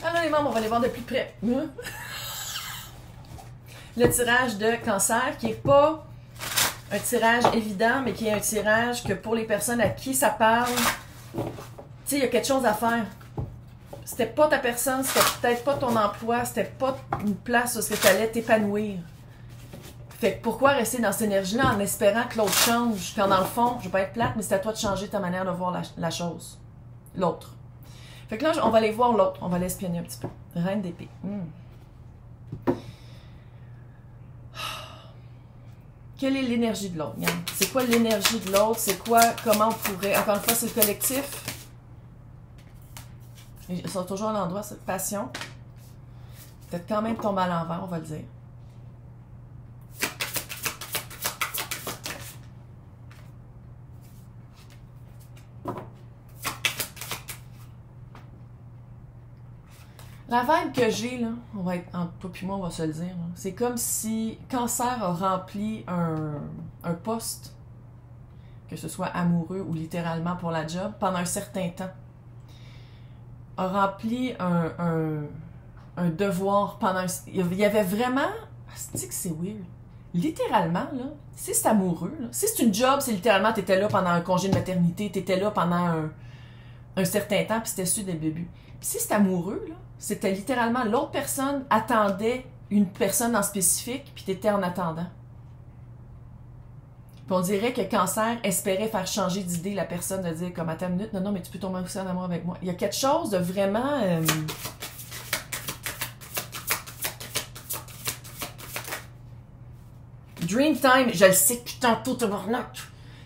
Alors les membres, on va les voir de plus près. Le tirage de cancer, qui n'est pas un tirage évident, mais qui est un tirage que pour les personnes à qui ça parle, tu sais, il y a quelque chose à faire. C'était pas ta personne, c'était peut-être pas ton emploi, c'était pas une place où tu allais t'épanouir. Fait que pourquoi rester dans cette énergie-là en espérant que l'autre change, quand dans le fond, je veux pas être plate, mais c'est à toi de changer ta manière de voir la chose. L'autre. Fait que là, on va aller voir l'autre, on va l'espionner un petit peu. Reine d'épée. Quelle est l'énergie de l'autre? C'est quoi l'énergie de l'autre? C'est quoi, comment on pourrait... Encore une fois, c'est le collectif. Ils sont toujours à l'endroit, cette passion. Peut-être quand même tomber à l'envers, on va le dire. La vibe que j'ai, là, on va être entre toi et moi, on va se le dire, c'est comme si Cancer a rempli un poste, que ce soit amoureux ou littéralement pour la job, pendant un certain temps. A rempli un devoir pendant... Il y avait vraiment... C'est que c'est weird. Littéralement, là, si c'est amoureux, là, si c'est une job, c'est littéralement, t'étais là pendant un congé de maternité, t'étais là pendant un certain temps, puis c'était su dès le début. Puis si c'est amoureux, là, c'était littéralement l'autre personne attendait une personne en spécifique, puis t'étais en attendant. Puis on dirait que Cancer espérait faire changer d'idée la personne, de dire comme attends une minute, non, mais tu peux tomber aussi en amour avec moi. Il y a quelque chose de vraiment... Dreamtime, je le sais depuis tantôt,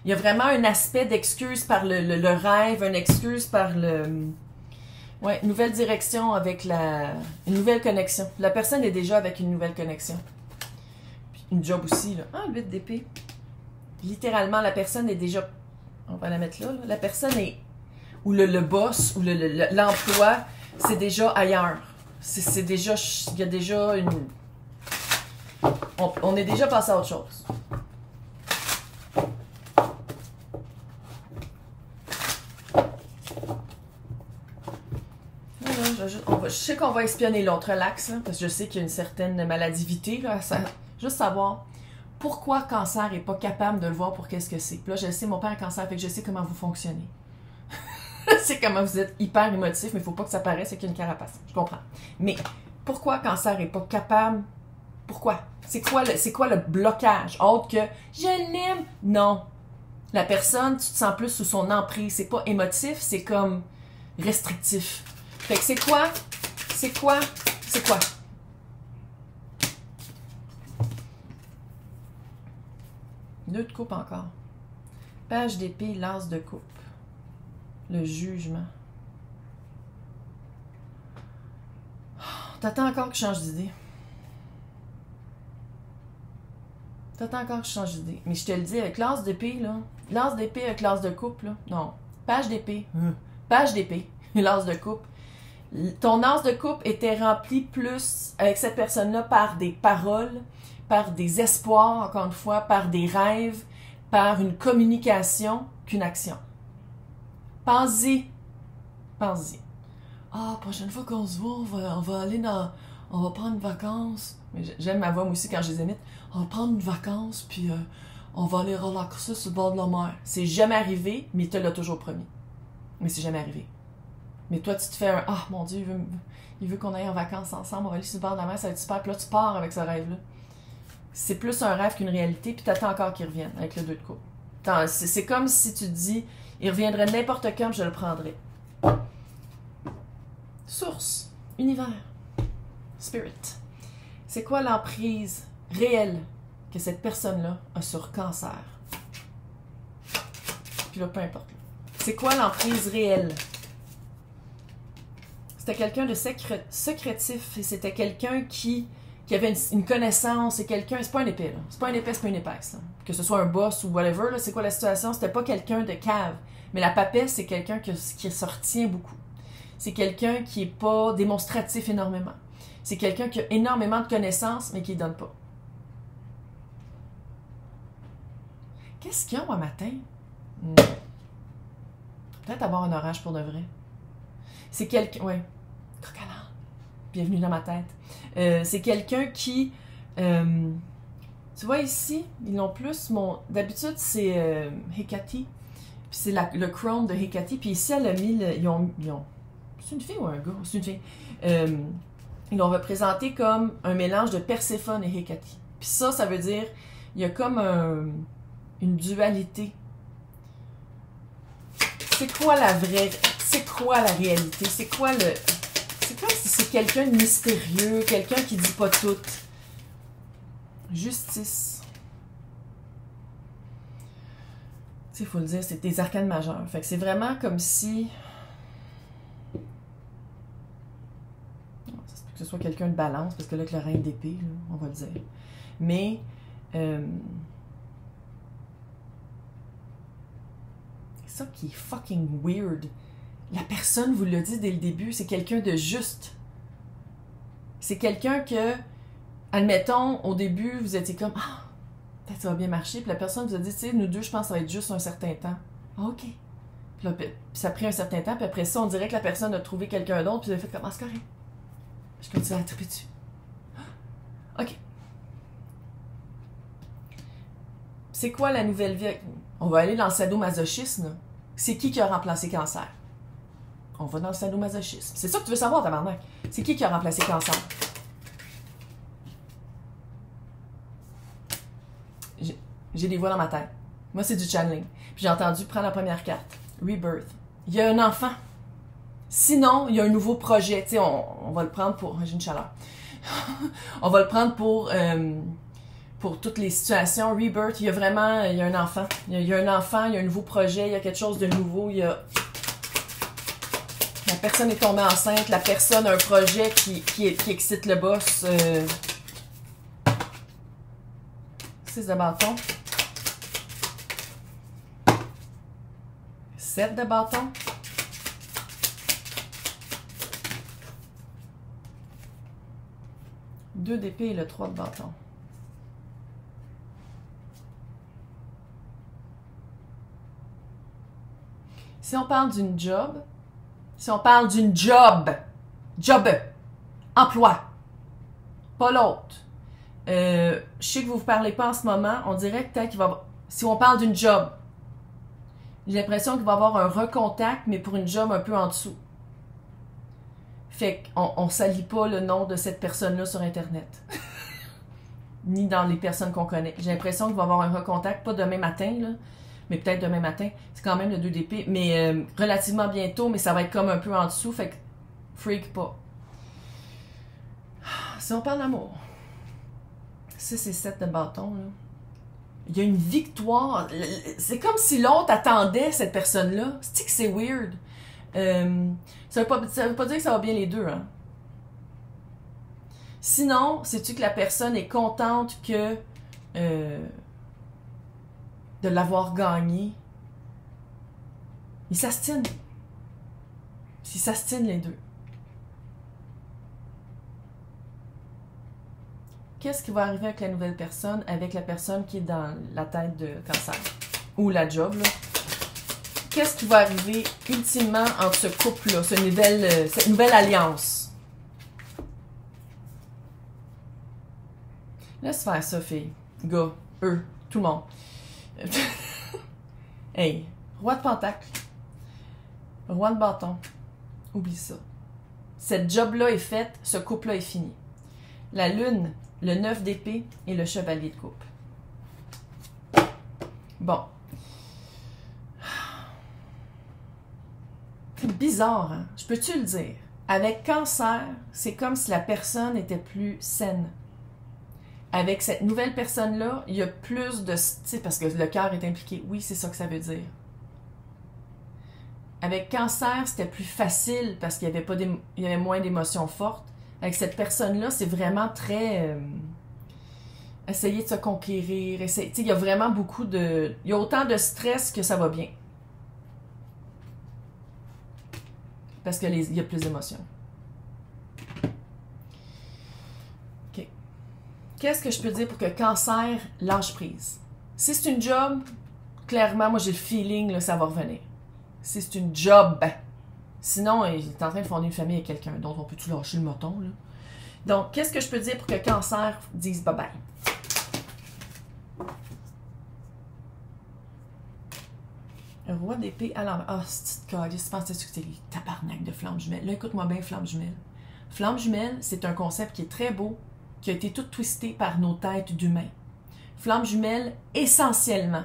il y a vraiment un aspect d'excuse par le rêve, une excuse par le... Ouais, nouvelle direction avec une nouvelle connexion. La personne est déjà avec une nouvelle connexion. Puis une job aussi, là. Ah, 8 d'épée. Littéralement, la personne est déjà... On va la mettre là. La personne est... Ou le boss, ou l'emploi, c'est déjà ailleurs. C'est déjà... Il y a déjà une... On est déjà passé à autre chose. Je sais qu'on va espionner l'autre, relax, là, parce que je sais qu'il y a une certaine maladivité. Là, juste savoir pourquoi Cancer n'est pas capable de le voir pour qu'est-ce que c'est. Puis là, je sais, mon père est Cancer, fait que je sais comment vous fonctionnez. Je sais comment vous êtes hyper émotif, mais il ne faut pas que ça paraisse qu'il y a une carapace. Je comprends. Mais pourquoi Cancer n'est pas capable? Pourquoi? C'est quoi le blocage? Autre que je l'aime? Non. La personne, tu te sens plus sous son emprise. C'est pas émotif, c'est comme restrictif. Fait que c'est quoi? C'est quoi? C'est quoi? Deux de coupe encore. Page d'épée, l'as de coupe. Le jugement. T'attends encore que je change d'idée. T'attends encore que je change d'idée. Mais je te le dis, avec l'as d'épée, là. L'as d'épée avec l'as de coupe, là. Non. Page d'épée. Page d'épée. L'as de coupe. Ton as de coupe était rempli plus avec cette personne-là par des paroles, par des espoirs, encore une fois, par des rêves, par une communication qu'une action. Pense-y. Pense-y. Ah, prochaine fois qu'on se voit, on va aller dans... On va prendre une vacance. J'aime ma voix, moi aussi, quand je les imite. On va prendre une vacance, puis on va aller relaxer sur le bord de la mer. C'est jamais arrivé, mais il te l'a toujours promis. Mais c'est jamais arrivé. Mais toi, tu te fais un « Ah, mon Dieu, il veut qu'on aille en vacances ensemble, on va aller sur le bord de la mer, ça va être super. » Puis là, tu pars avec ce rêve-là. C'est plus un rêve qu'une réalité, puis t'attends encore qu'il revienne avec le 2 de coupe. C'est comme si tu te dis « Il reviendrait n'importe quand, je le prendrais. » Source, univers, spirit. C'est quoi l'emprise réelle que cette personne-là a sur Cancer? Puis là, peu importe. C'est quoi l'emprise réelle? C'était quelqu'un de secrétif, et c'était quelqu'un qui avait une connaissance, et quelqu'un... C'est pas un épée, là. C'est pas un épée, c'est pas une épaisse, là. Que ce soit un boss ou whatever, là, c'est quoi la situation? C'était pas quelqu'un de cave. Mais la papesse, c'est quelqu'un qui se retient beaucoup. C'est quelqu'un qui est pas démonstratif énormément. C'est quelqu'un qui a énormément de connaissances, mais qui ne donne pas. Qu'est-ce qu'ils ont un matin? Peut-être avoir un orage pour de vrai. C'est quelqu'un... Ouais. Coq à l'âne. bienvenue dans ma tête. C'est quelqu'un qui... tu vois ici, ils l'ont plus. D'habitude, c'est Hecate. Puis c'est le Chrome de Hecate. Puis ici, elle a mis... C'est une fille ou un gars? C'est une fille. Ils l'ont représenté comme un mélange de Perséphone et Hecate. Puis ça veut dire... Il y a comme une dualité. C'est quoi la vraie... C'est quoi la réalité? C'est quoi le... C'est comme si c'est quelqu'un de mystérieux, quelqu'un qui dit pas tout. Justice. Tu sais, il faut le dire, c'est des arcanes majeures. Fait que c'est vraiment comme si... Ça se peut que ce soit quelqu'un de balance, parce que là, avec le reine d'épée, on va le dire. Mais... c'est ça qui est fucking weird. La personne vous l'a dit dès le début, c'est quelqu'un de juste. C'est quelqu'un que, admettons, au début, vous étiez comme, ah, peut-être ça va bien marcher, puis la personne vous a dit, tu sais, nous deux, je pense que ça va être juste un certain temps. Ah, ok. Puis là, ça a pris un certain temps, puis après ça, on dirait que la personne a trouvé quelqu'un d'autre, puis elle a fait comme, ah, c'est correct. Je continue à triper dessus. Ok. C'est quoi la nouvelle vie? On va aller dans le sadomasochisme. C'est qui a remplacé Cancer? On va dans le sadomasochisme. C'est ça que tu veux savoir, tabarnak. C'est qui a remplacé Cancer? J'ai des voix dans ma tête. Moi, c'est du channeling. Puis j'ai entendu prendre la première carte. Rebirth. Il y a un enfant. Sinon, il y a un nouveau projet. Tu sais, on va le prendre pour... J'ai une chaleur. On va le prendre pour toutes les situations. Rebirth, il y a vraiment... Il y a un enfant. Il y a un enfant, il y a un nouveau projet, il y a quelque chose de nouveau. Il y a... La personne est tombée enceinte, la personne a un projet qui excite le boss. 6 de bâton. 7 de bâton. Deux d'épée et le 3 de bâton. Si on parle d'une job, emploi, pas l'autre. Je sais que vous ne parlez pas en ce moment, on dirait que peut-être qu'il va... Si on parle d'une job, j'ai l'impression qu'il va y avoir un recontact, mais pour une job un peu en dessous. Fait qu'on ne salit pas le nom de cette personne-là sur Internet. Ni dans les personnes qu'on connaît. J'ai l'impression qu'il va y avoir un recontact, pas demain matin, là, mais peut-être demain matin. C'est quand même le 2 d'épée, mais relativement bientôt, mais ça va être comme un peu en dessous, fait que freak pas. Si on parle d'amour, 6 et 7 de bâton, là. Il y a une victoire. C'est comme si l'autre attendait cette personne-là. C'est que c'est weird. Ça veut pas dire que ça va bien les deux, hein. Sinon, sais-tu que la personne est contente que de l'avoir gagné? Ils s'astinent. Ils s'astinent les deux. Qu'est-ce qui va arriver avec la nouvelle personne, avec la personne qui est dans la tête de Cancer? Ou la job, là? Qu'est-ce qui va arriver ultimement entre ce couple-là, cette nouvelle alliance? Laisse faire ça, fille. Gars, eux, tout le monde. Hey, roi de pentacle. Roi de bâton. Oublie ça. Cette job-là est faite, ce couple-là est fini. La lune, le 9 d'épée et le chevalier de coupe. Bon. C'est bizarre, hein? Je peux-tu le dire? Avec Cancer, c'est comme si la personne était plus saine. Avec cette nouvelle personne-là, il y a plus de... Tu sais, parce que le cœur est impliqué. Oui, c'est ça que ça veut dire. Avec Cancer, c'était plus facile parce qu'il y avait moins d'émotions fortes. Avec cette personne-là, c'est vraiment très... essayer de se conquérir. Il y a vraiment beaucoup de... Il y a autant de stress que ça va bien. Parce qu'il y a plus d'émotions. OK. Qu'est-ce que je peux dire pour que Cancer lâche prise? Si c'est une job, clairement, moi j'ai le feeling que ça va revenir. Si c'est une job, Sinon, il est en train de fonder une famille avec quelqu'un d'autre. On peut-tu lâcher le moton, là? Donc, qu'est-ce que je peux dire pour que Cancer dise bye-bye? Roi d'épée à l'envers. Ah, c'est petite je pensais que c'était les tabarnak de flamme jumelle. Là, écoute-moi bien, flamme jumelle. Flamme jumelle, c'est un concept qui est très beau, qui a été tout twisté par nos têtes d'humains. Flamme jumelle, essentiellement,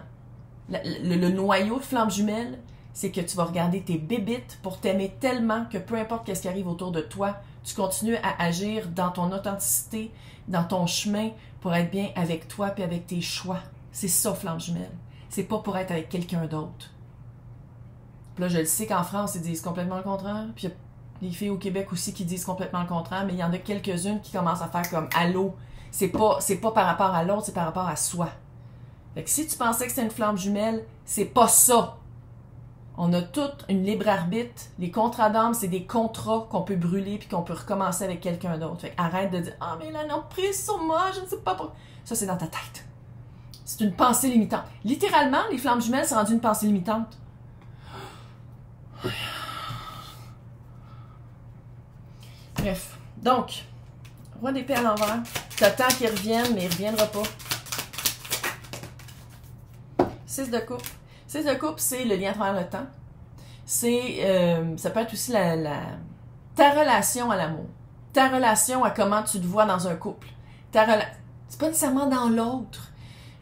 le noyau de flamme jumelle, c'est que tu vas regarder tes bébites pour t'aimer tellement que peu importe qu'est-ce qui arrive autour de toi, tu continues à agir dans ton authenticité, dans ton chemin, pour être bien avec toi et avec tes choix. C'est ça, flamme jumelle. C'est pas pour être avec quelqu'un d'autre. Puis là, je le sais qu'en France, ils disent complètement le contraire. Puis il y a des filles au Québec aussi qui disent complètement le contraire, mais il y en a quelques-unes qui commencent à faire comme « Allô ». C'est pas par rapport à l'autre, c'est par rapport à soi. Fait que si tu pensais que c'était une flamme jumelle, c'est pas ça. On a toute une libre arbitre. Les contrats d'âme, c'est des contrats qu'on peut brûler puis qu'on peut recommencer avec quelqu'un d'autre. Fait que arrête de dire « Ah, mais là, non, prise sur moi, je ne sais pas pourquoi. » Ça, c'est dans ta tête. C'est une pensée limitante. Littéralement, les flammes jumelles, c'est rendu une pensée limitante. Bref. Donc, roi d'épée à l'envers. T'attends qu'il revienne, mais il ne reviendra pas. 6 de coupe. 6 de coupe, c'est le lien à travers le temps. Ça peut être aussi ta relation à l'amour. Ta relation à comment tu te vois dans un couple. C'est pas nécessairement dans l'autre.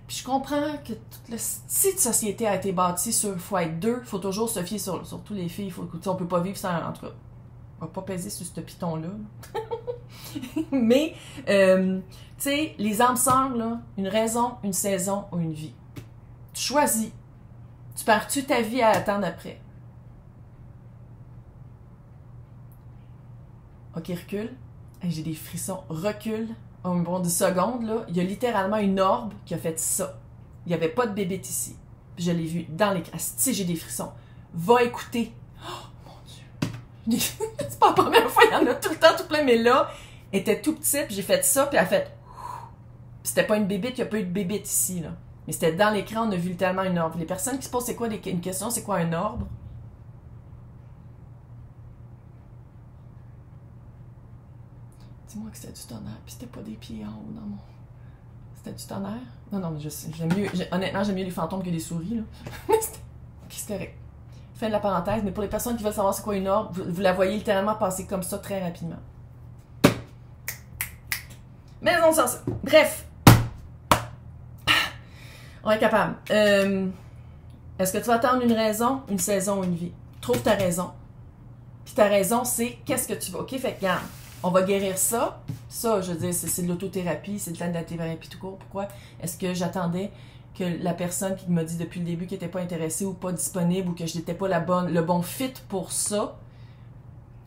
Puis je comprends que toute le style de société a été bâti sur il faut être deux, il faut toujours se fier sur tous les filles. On peut pas vivre sans, en tout cas, on va pas peser sur ce piton-là. Mais, tu sais, les âmes sœurs, là, une raison, une saison ou une vie. Tu choisis. Tu pars-tu ta vie à attendre après? Ok, recule. Hey, j'ai des frissons. Recule. Oh, bon, 10 secondes, là. Il y a littéralement une orbe qui a fait ça. Il n'y avait pas de bébête ici. Puis je l'ai vu dans l'écran. Si j'ai des frissons. Va écouter. Oh, mon Dieu. C'est pas la première fois, il y en a tout le temps, tout plein. Mais là, elle était tout petit, puis j'ai fait ça, puis elle a fait... Puis c'était pas une bébête, il n'y a pas eu de bébête ici, là. Mais c'était dans l'écran, on a vu littéralement une orbe. Les personnes qui se posent, c'est quoi une question, c'est quoi un orbe? Dis-moi que c'était du tonnerre, puis c'était pas des pieds en haut dans mon... C'était du tonnerre? Non, non, mais je sais, honnêtement, j'aime mieux les fantômes que les souris, là. Ok, c'est correct. Fin de la parenthèse, mais pour les personnes qui veulent savoir c'est quoi une orbe, vous la voyez littéralement passer comme ça très rapidement. Mais on s'en sort. Bref. On est capable. Est-ce que tu vas attendre une raison, une saison ou une vie? Trouve ta raison. Puis ta raison, c'est qu'est-ce que tu veux. OK, fait que regarde. On va guérir ça. Ça, je veux dire, c'est de l'autothérapie, c'est de la thérapie tout court. Pourquoi? Est-ce que j'attendais que la personne qui m'a dit depuis le début qu'elle n'était pas intéressée ou pas disponible ou que je n'étais pas le bon fit pour ça?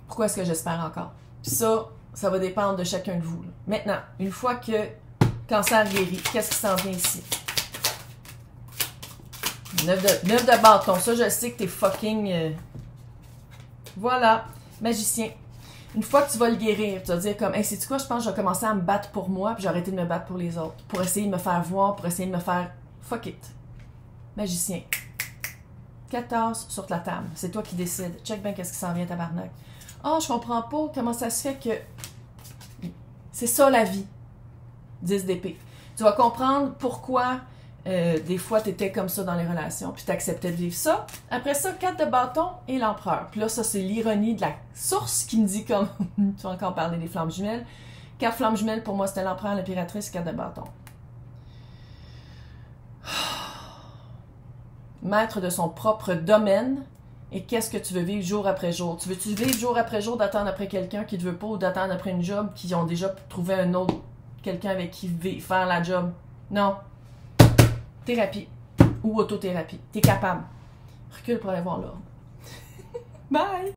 Pourquoi est-ce que j'espère encore? Puis ça va dépendre de chacun de vous. Là. Maintenant, une fois que Cancer guéri, qu'est-ce qui s'en vient ici? 9 de bâton. Ça, je sais que t'es fucking... Voilà. Magicien. Une fois que tu vas le guérir, tu vas dire comme, hey, sais-tu quoi, je pense que je vais commencer à me battre pour moi, puis j'ai arrêté de me battre pour les autres. Pour essayer de me faire voir, pour essayer de me faire fuck it. Magicien. 14 sur la table. C'est toi qui décides. Check bien qu'est-ce qui s'en vient, tabarnak. Ah, je comprends pas comment ça se fait que... C'est ça la vie. 10 d'épée. Tu vas comprendre pourquoi des fois tu étais comme ça dans les relations, puis tu acceptais de vivre ça. Après ça, 4 de bâton et l'empereur. Puis là, ça, c'est l'ironie de la source qui me dit comme... tu vas encore parler des flammes jumelles. 4 flammes jumelles, pour moi, c'était l'empereur, l'impératrice, 4 de bâton. Maître de son propre domaine. Et qu'est-ce que tu veux vivre jour après jour? Tu veux-tu vivre jour après jour d'attendre après quelqu'un qui te veut pas ou d'attendre après une job qui ont déjà trouvé un autre quelqu'un avec qui faire la job? Non. Thérapie ou autothérapie. T'es capable. Recule pour aller voir l'ordre. Bye!